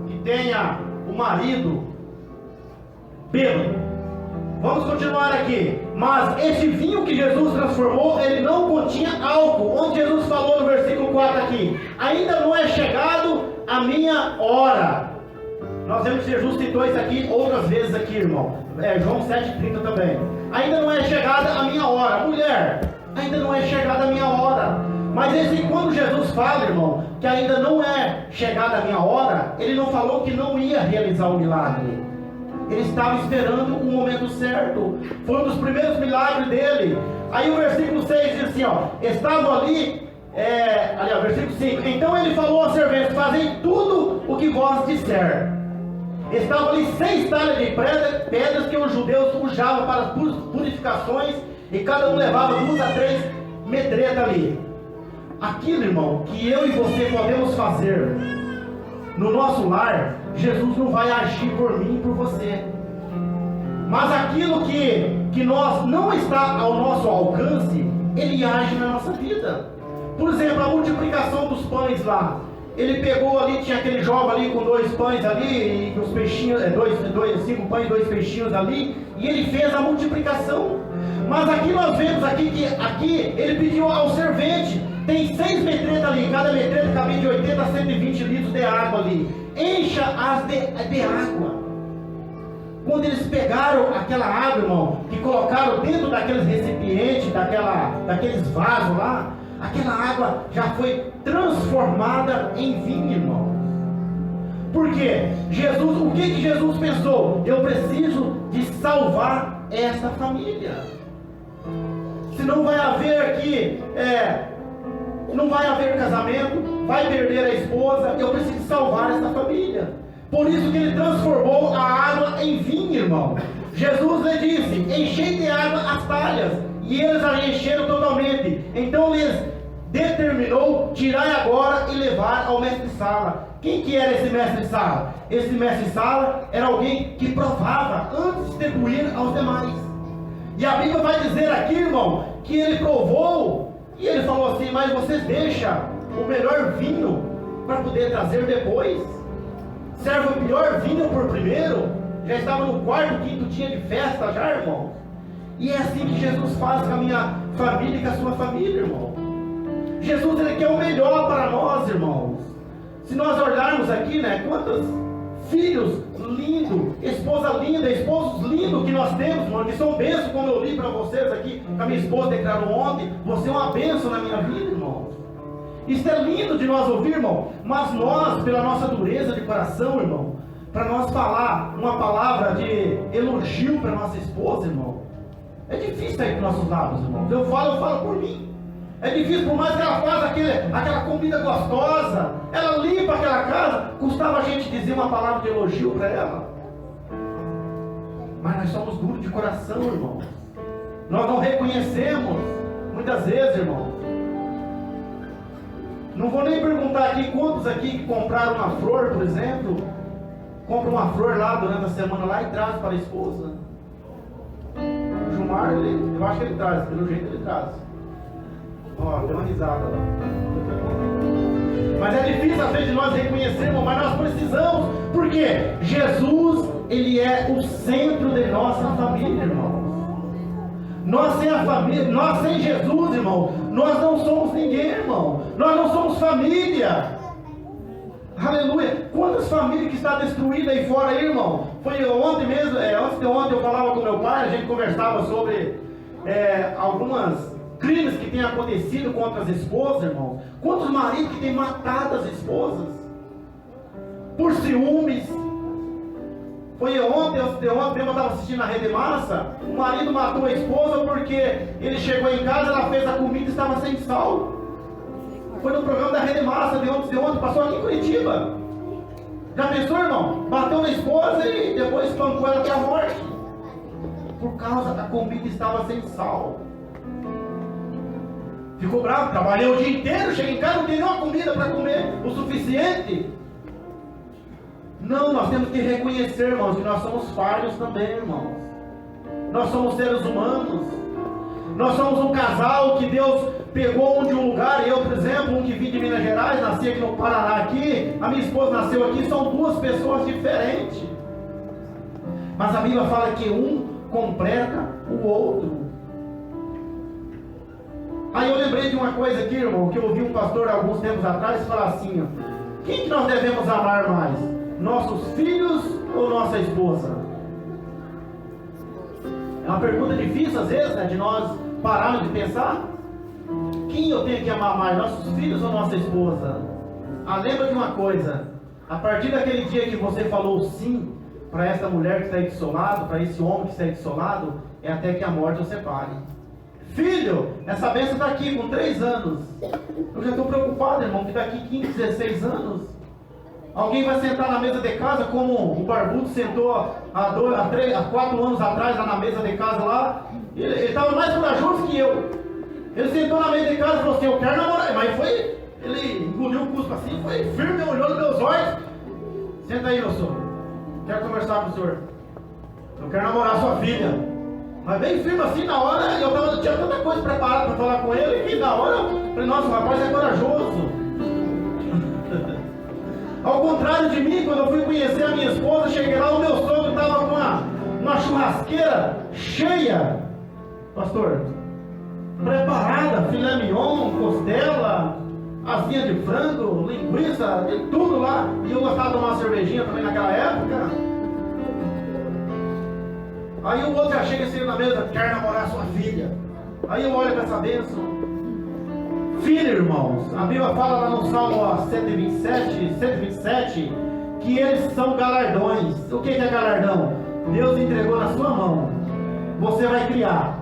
que tenha o marido bêbado. Vamos continuar aqui. Mas esse vinho que Jesus transformou, ele não continha álcool. Onde Jesus falou no versículo 4 aqui: ainda não é chegado a minha hora. Nós vemos que Jesus citou isso aqui outras vezes aqui, irmão. João 7,30 também. Ainda não é chegada a minha hora. Mulher, ainda não é chegada a minha hora. Mas quando Jesus fala, irmão, que ainda não é chegada a minha hora, ele não falou que não ia realizar o milagre. Ele estava esperando o momento certo. Foi um dos primeiros milagres dele. Aí o versículo 6 diz assim, ó: estavam ali, versículo 5. Então ele falou aos serventes: fazei tudo o que vós disser. Estavam ali 6 talhas de pedras que os judeus usavam para as purificações, e cada um levava 2 a 3 medretas ali. Aquilo, irmão, que eu e você podemos fazer no nosso lar, Jesus não vai agir por mim e por você. Mas aquilo que nós não está ao nosso alcance, Ele age na nossa vida. Por exemplo, a multiplicação dos pães lá. Ele pegou ali, tinha aquele jovem ali com 2 pães ali, e os peixinhos, 5 pães e 2 peixinhos ali, e ele fez a multiplicação. Mas aqui nós vemos que aqui ele pediu ao servente: tem 6 metretas ali, cada metreta cabia de 80 a 120 litros de água ali. Encha-as de água. Quando eles pegaram aquela água, irmão, e colocaram dentro daqueles recipientes, daqueles vasos lá, aquela água já foi transformada em vinho, irmão. Por quê? O que Jesus pensou? Eu preciso de salvar essa família. Senão vai haver aqui, não vai haver casamento, vai perder a esposa. Eu preciso salvar essa família. Por isso que ele transformou a água em vinho, irmão. Jesus lhe disse: enchei de água as talhas, e eles a encheram totalmente. Então lhes determinou: tirai agora e levar ao mestre-sala. Quem que era esse mestre-sala? Esse mestre-sala era alguém que provava antes de distribuir aos demais. E a Bíblia vai dizer aqui, irmão, que ele provou, e ele falou assim: mas vocês deixam o melhor vinho para poder trazer depois? Serve o melhor vinho por primeiro? Já estava no 4º, 5º dia de festa já, irmão. E é assim que Jesus faz com a minha família e com a sua família, irmão. Jesus, ele quer o melhor para nós, irmãos. Se nós olharmos aqui, né, quantos filhos lindos, esposa linda, esposos lindos que nós temos, irmão, que são bênçãos, como eu li para vocês aqui, que a minha esposa declarou ontem: você é uma bênção na minha vida, irmão. Isso é lindo de nós ouvir, irmão. Mas nós, pela nossa dureza de coração, irmão, para nós falar uma palavra de elogio para nossa esposa, irmão, é difícil sair dos nossos lábios, irmão. Eu falo por mim. É difícil, por mais que ela faça aquela comida gostosa, ela limpa aquela casa, custava a gente dizer uma palavra de elogio para ela. Mas nós somos duros de coração, irmão. Nós não reconhecemos, muitas vezes, irmão. Não vou nem perguntar aqui quantos aqui que compraram uma flor, por exemplo, compra uma flor lá durante a semana lá e traz para a esposa. O Gilmar, eu acho que ele traz, pelo jeito ele traz. Ó, deu uma risada lá. Mas é difícil às vezes de nós reconhecermos, mas nós precisamos, porque Jesus, ele é o centro de nossa família, irmão. Nós sem a família, nós sem Jesus, irmão, nós não somos ninguém, irmão. Nós não somos família. Aleluia. Quantas famílias que estão destruídas aí fora, aí, irmão? Foi ontem mesmo, antes de ontem eu falava com meu pai, a gente conversava sobre algumas crimes que têm acontecido contra as esposas, irmão. Quantos maridos que têm matado as esposas por ciúmes? Foi ontem eu estava assistindo a Rede Massa. O marido matou a esposa porque ele chegou em casa, ela fez a comida e estava sem sal. Foi no programa da Rede Massa de ontem, passou aqui em Curitiba. Já pensou, irmão? Bateu na esposa e depois espancou ela até a morte, por causa da comida estava sem sal. Ficou bravo, trabalhei o dia inteiro, cheguei em casa, não tem nenhuma comida para comer o suficiente. Não, nós temos que reconhecer, irmãos, que nós somos falhos também, irmãos. Nós somos seres humanos. Nós somos um casal que Deus pegou um de um lugar, eu, por exemplo, um que vim de Minas Gerais, nasci aqui no Paraná, aqui, a minha esposa nasceu aqui, são duas pessoas diferentes. Mas a Bíblia fala que um completa o outro. Aí eu lembrei de uma coisa aqui, irmão, que eu ouvi um pastor alguns tempos atrás falar assim, ó, quem que nós devemos amar mais? Nossos filhos ou nossa esposa? É uma pergunta difícil às vezes, né, de nós pararmos de pensar. Quem eu tenho que amar mais, nossos filhos ou nossa esposa? Ah, lembra de uma coisa, a partir daquele dia que você falou sim para essa mulher que está aí do seu lado, para esse homem que está aí do seu lado, é até que a morte o separe. Filho, essa bênção está aqui com 3 anos. Eu já estou preocupado, irmão, que daqui 15, 16 anos, alguém vai sentar na mesa de casa como o Barbudo sentou há 4 anos atrás lá na mesa de casa lá. Ele estava mais corajoso que eu. Ele sentou na mesa de casa e falou assim, eu quero namorar. Mas ele engoliu o cuspo assim, foi firme, olhou nos meus olhos. Senta aí, meu senhor. Quero conversar com o senhor. Eu quero namorar sua filha. Mas bem firme assim, na hora, eu tinha tanta coisa preparada para falar com ele, que na hora, eu falei, nossa, o rapaz é corajoso. Ao contrário de mim, quando eu fui conhecer a minha esposa, cheguei lá, o meu sogro estava com uma churrasqueira cheia, pastor, preparada, filé mignon, costela, asinha de frango, linguiça, de tudo lá. E eu gostava de tomar uma cervejinha também naquela época. Aí o outro já chega assim na mesa, quer namorar sua filha. Aí eu olho para essa bênção. Filho, irmãos, a Bíblia fala lá no Salmo 127, que eles são galardões. O que é galardão? Deus entregou na sua mão. Você vai criar.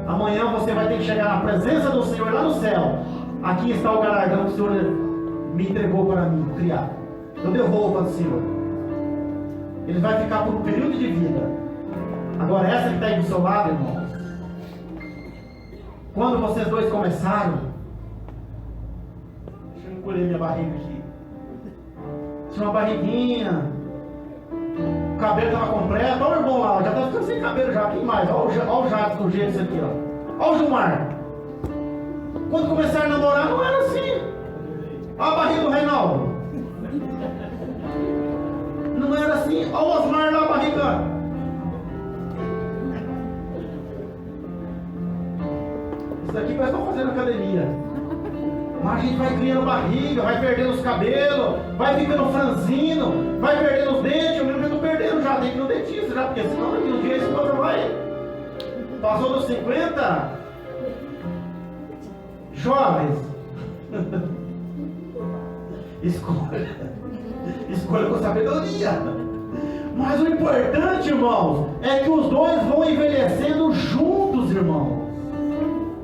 Amanhã você vai ter que chegar na presença do Senhor lá no céu. Aqui está o galardão que o Senhor me entregou para mim, criar. Eu devolvo para o Senhor. Ele vai ficar por um período de vida. Agora essa que está aí do seu lado, irmãos, quando vocês dois começaram, deixa eu encolher minha barriga aqui, tinha uma barriguinha, o cabelo estava completo. Olha o irmão lá, já está ficando sem cabelo já. Quem mais? Olha o Jadson do jeito aqui, ó. Olha o Gilmar. Quando começaram a namorar não era assim. Olha a barriga do Reinaldo. Não era assim. Olha o Osmar lá, a barriga. Isso daqui parece que estão fazendo academia. Mas a gente vai criando barriga, vai perdendo os cabelos, vai ficando franzino, vai perdendo os dentes. Eu mesmo já estou perdendo já, tem que ir no dentista já, porque senão daqui um dia a esposa vai. Passou dos 50. Jovens. Escolha com sabedoria. Mas o importante, irmãos, é que os dois vão envelhecendo juntos, irmãos.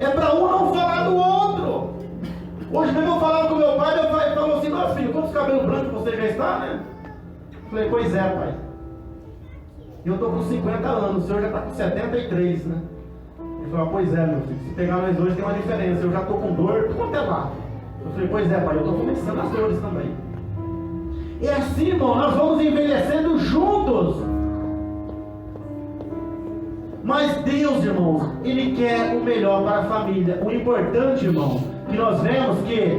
É para um não falar do outro. Hoje mesmo eu falava com meu pai falou assim, nossa filho, quantos cabelos brancos você já está, né? Falei, pois é, pai. Eu estou com 50 anos, o senhor já está com 73, né? Ele falou, pois é, meu filho, se pegar nós dois tem uma diferença, eu já estou com dor, tu até lá. Eu falei, pois é, pai, eu estou começando as dores também. E assim, irmão, nós vamos envelhecendo juntos. Mas Deus, irmãos, Ele quer o melhor para a família. O importante, irmão, que nós vemos que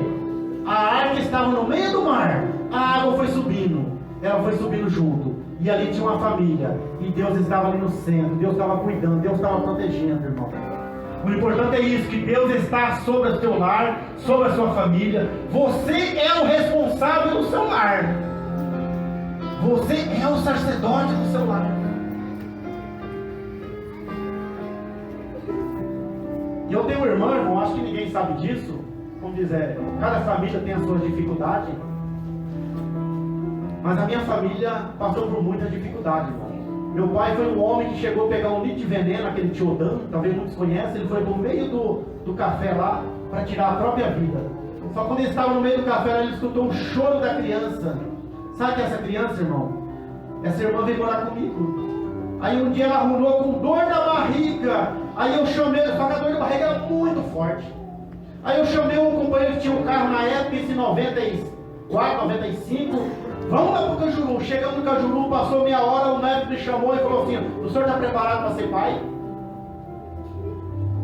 a arca estava no meio do mar, a água foi subindo, ela foi subindo junto, e ali tinha uma família, e Deus estava ali no centro, Deus estava cuidando, Deus estava protegendo, irmão. O importante é isso, que Deus está sobre o seu lar, sobre a sua família. Você é o responsável do seu lar. Você é o sacerdote do seu lar. E eu tenho um irmão, acho que ninguém sabe disso. Como diz, cada família tem as suas dificuldades. Mas a minha família passou por muita dificuldade, irmão. Meu pai foi um homem que chegou a pegar um litro de veneno, aquele Tiodan, talvez muitos conhecem. Ele foi no meio do café lá, para tirar a própria vida. Só quando ele estava no meio do café, ele escutou um choro da criança. Sabe que essa criança, irmão? Essa irmã veio morar comigo. Aí um dia ela arrumou com dor na barriga. Aí eu chamei, só que a dor de barriga era muito forte. Aí eu chamei um companheiro que tinha um carro na época, esse 94, 95. Vamos lá pro Cajuru. Chegamos no Cajuru, passou meia hora, o médico me chamou e falou assim: o senhor está preparado para ser pai?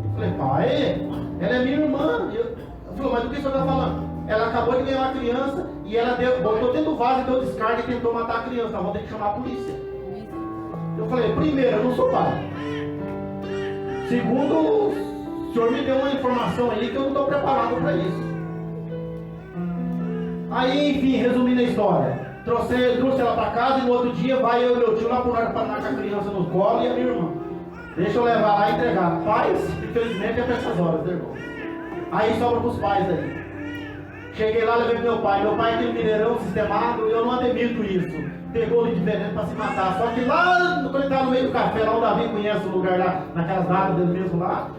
Eu falei: pai? Ela é minha irmã. Eu falei: mas do que o senhor está falando? Ela acabou de ganhar uma criança e ela botou dentro do vaso e deu descarga e tentou matar a criança. Nós vamos ter que chamar a polícia. Eu falei: primeiro, eu não sou pai. Segundo, o senhor me deu uma informação aí que eu não estou preparado para isso. Aí, enfim, resumindo a história, trouxe ela para casa e no outro dia vai eu e meu tio lá pro Norte Paraná com a criança no colo e a minha irmã. Deixa eu levar lá e entregar. Pais, infelizmente é para essas horas, né, irmão? Aí sobra para os pais aí. Cheguei lá, levei meu pai. Meu pai é aquele mineirão sistemado e eu não admito isso. Pegou ele de veneno para se matar. Só que lá, quando ele estava no meio do café, lá o Davi conhece o lugar lá, naquelas datas dele mesmo lá,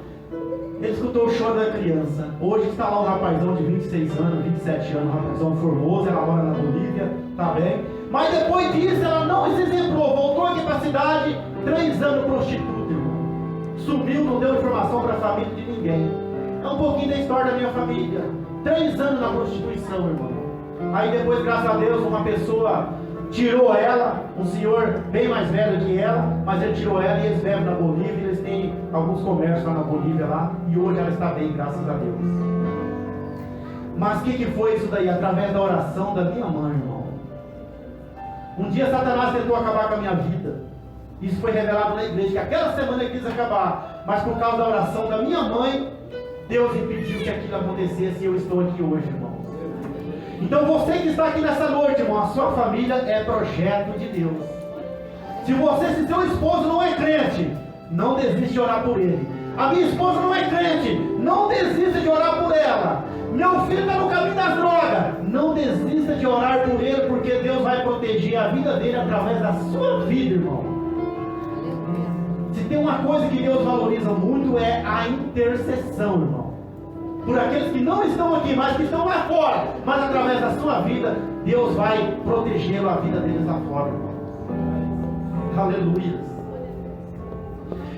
ele escutou o choro da criança. Hoje está lá um rapazão de 26 anos, 27 anos, um rapazão formoso, ela mora na Bolívia, tá bem. Mas depois disso ela não se exemplou, voltou aqui para a cidade, 3 anos prostituta, irmão. Subiu, não deu informação para a família de ninguém. É um pouquinho da história da minha família. 3 anos na prostituição, irmão. Aí depois, graças a Deus, uma pessoa tirou ela, um senhor bem mais velho que ela, mas ele tirou ela e eles vivem na Bolívia, eles têm alguns comércios lá na Bolívia lá, e hoje ela está bem, graças a Deus. Mas o que foi isso daí? Através da oração da minha mãe, irmão. Um dia Satanás tentou acabar com a minha vida. Isso foi revelado na igreja, que aquela semana ele quis acabar, mas por causa da oração da minha mãe, Deus impediu que aquilo acontecesse e eu estou aqui hoje, irmão. Então você que está aqui nessa noite, irmão, a sua família é projeto de Deus. Se seu esposo não é crente, não desiste de orar por ele. A minha esposa não é crente, não desista de orar por ela. Meu filho está no caminho das drogas, não desista de orar por ele, porque Deus vai proteger a vida dele através da sua vida, irmão. Se tem uma coisa que Deus valoriza muito é a intercessão, irmão. Por aqueles que não estão aqui, mas que estão lá fora, mas através da sua vida, Deus vai protegê-lo, a vida deles lá fora, irmão. Aleluia.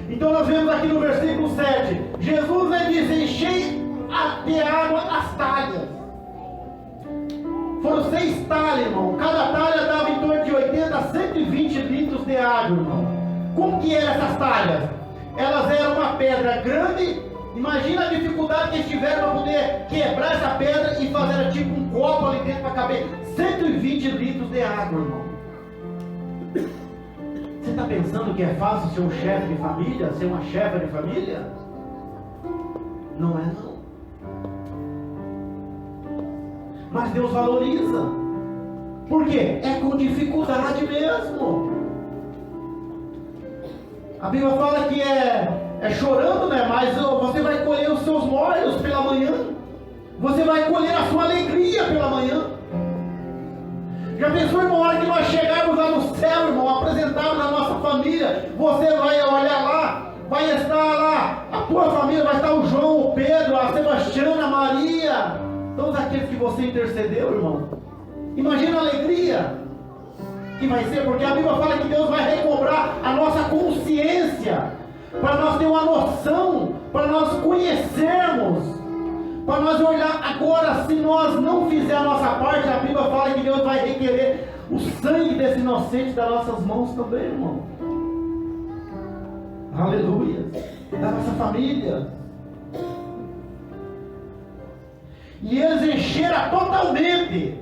Então nós vemos aqui no versículo 7, Jesus diz: enchei de água as talhas. Foram 6 talhas, irmão. Cada talha dava em torno de 80 a 120 litros de água, irmão. Como que eram essas talhas? Elas eram uma pedra grande. Imagina a dificuldade que eles tiveram para poder quebrar essa pedra e fazer tipo um copo ali dentro para caber 120 litros de água, irmão. Você está pensando que é fácil ser um chefe de família, ser uma chefa de família? Não é não. Mas Deus valoriza. Por quê? É com dificuldade mesmo. A Bíblia fala que é chorando, né? Mas você vai colher os seus molhos pela manhã. Você vai colher a sua alegria pela manhã. Já pensou, irmão, a hora que nós chegarmos lá no céu, irmão, apresentarmos a nossa família, você vai olhar lá, vai estar lá, a tua família vai estar o João, o Pedro, a Sebastiana, a Maria, todos aqueles que você intercedeu, irmão. Imagina a alegria que vai ser, porque a Bíblia fala que Deus vai recobrar a nossa consciência, para nós ter uma noção, para nós conhecermos, para nós olhar agora. Se nós não fizermos a nossa parte, a Bíblia fala que Deus vai requerer o sangue desse inocente das nossas mãos também, irmão. Aleluia. Da nossa família. E eles encheram totalmente.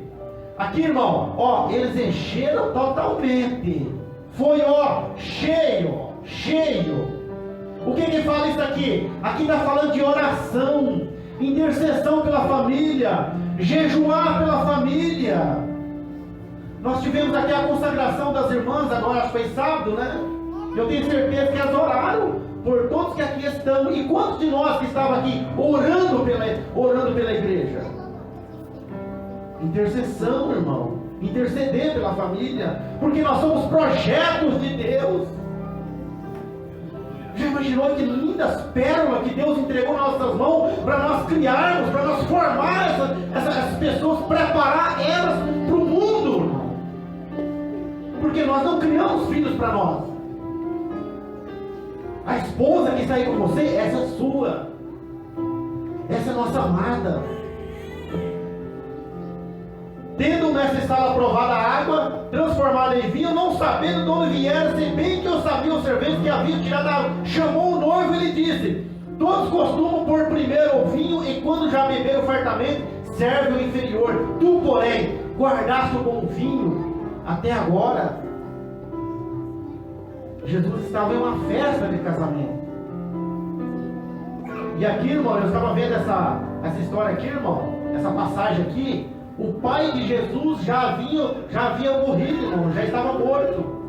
Aqui, irmão, ó, eles encheram totalmente. Foi, ó, cheio, cheio. O que fala isso aqui? Aqui está falando de oração, intercessão pela família, jejuar pela família. Nós tivemos aqui a consagração das irmãs, agora foi sábado, né? Eu tenho certeza que elas oraram por todos que aqui estão. E quantos de nós que estavam aqui orando pela igreja? Intercessão, irmão. Interceder pela família, porque nós somos projetos de Deus. Já imaginou que lindas pérolas que Deus entregou nas nossas mãos para nós criarmos, para nós formar essas pessoas, preparar elas para o mundo, irmão? Porque nós não criamos filhos para nós. A esposa que está aí com você, essa é sua. Essa é a nossa amada. Tendo nessa sala provada a água, transformada em vinho, não sabendo de onde viera, se bem que eu sabia o servente que havia tirado a água. Chamou o noivo e lhe disse: todos costumam pôr primeiro o vinho, e quando já beberam fartamente, serve o inferior. Tu, porém, guardaste o bom vinho até agora. Jesus estava em uma festa de casamento. E aqui, irmão, eu estava vendo essa história aqui, irmão, essa passagem aqui. O pai de Jesus já havia morrido, irmão, já estava morto.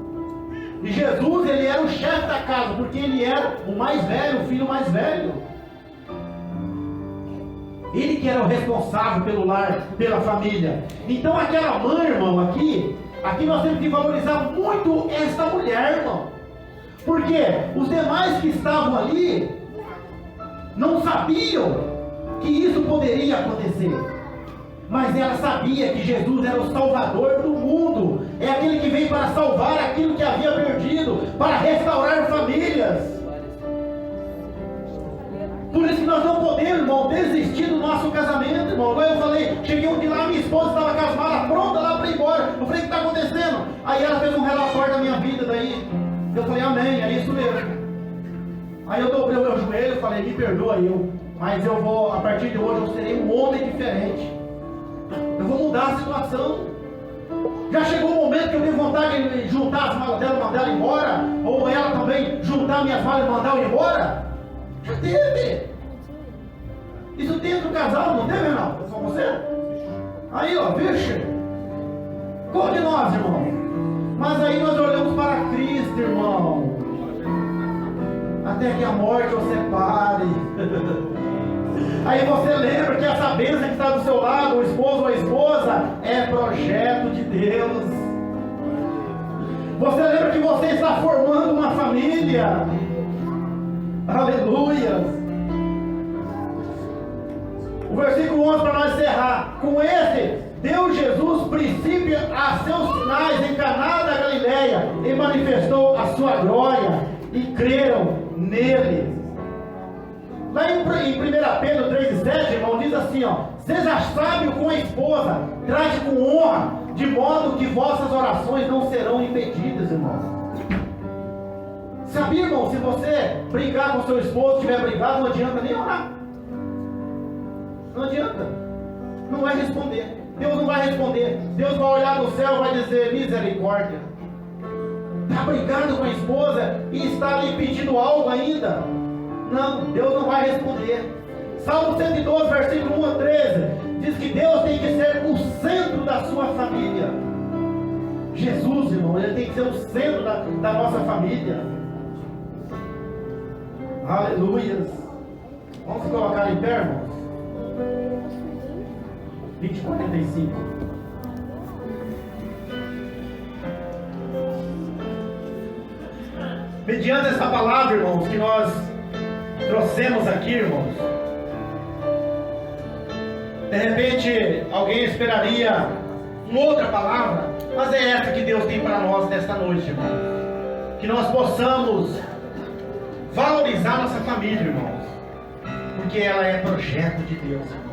E Jesus, ele era o chefe da casa, porque ele era o mais velho, o filho mais velho. Ele que era o responsável pelo lar, pela família. Então aquela mãe, irmão, aqui nós temos que valorizar muito esta mulher, irmão. Porque os demais que estavam ali não sabiam que isso poderia acontecer. Mas ela sabia que Jesus era o Salvador do mundo. É aquele que veio para salvar aquilo que havia perdido, para restaurar famílias. Por isso que nós não podemos, irmão, desistir do nosso casamento, irmão. Como eu falei, cheguei um dia lá, minha esposa estava com as malas prontas lá para ir embora. Eu falei: o que está acontecendo? Aí ela fez um relatório da minha vida, daí eu falei: amém, é isso mesmo. Aí eu dobrei o meu joelho e falei: me perdoa mas eu vou, a partir de hoje, eu serei um homem diferente. Eu vou mudar a situação. Já chegou o momento que eu tenho vontade de juntar as malas dela e mandar ela embora? Ou ela também juntar minhas malas e mandar eu embora? Já teve. Isso dentro do casal, não teve, não? Só você? Aí, ó, vixe. Qual de nós, irmão? Mas aí nós olhamos para Cristo, irmão. Até que a morte os separe. Aí você lembra que essa bênção que está do seu lado, o esposo ou a esposa, é projeto de Deus. Você lembra que você está formando uma família. Aleluia. O versículo 11 para nós encerrar. Com esse, deu Jesus princípio a seus sinais em Caná da Galileia e manifestou a sua glória, e creram nele. Lá em 1 Pedro 3,7, irmão, diz assim, ó: seja sábio com a esposa, trate com honra, de modo que vossas orações não serão impedidas, irmão. Sabia, irmão, se você brigar com seu esposo, estiver brigado, não adianta nem orar. Não adianta. Não vai responder. Deus não vai responder. Deus vai olhar do céu e vai dizer: misericórdia. Está brigando com a esposa e está lhe pedindo algo ainda? Não, Deus não vai responder. Salmo 112, versículo 1 a 13, diz que Deus tem que ser o centro da sua família. Jesus, irmão, ele tem que ser o centro da nossa família. Aleluias. Vamos colocar em pé, irmãos? 20:45. Mediante essa palavra, irmãos, que nós trouxemos aqui, irmãos, de repente alguém esperaria uma outra palavra, mas é essa que Deus tem para nós nesta noite, irmãos. Que nós possamos valorizar nossa família, irmãos, porque ela é projeto de Deus, irmãos.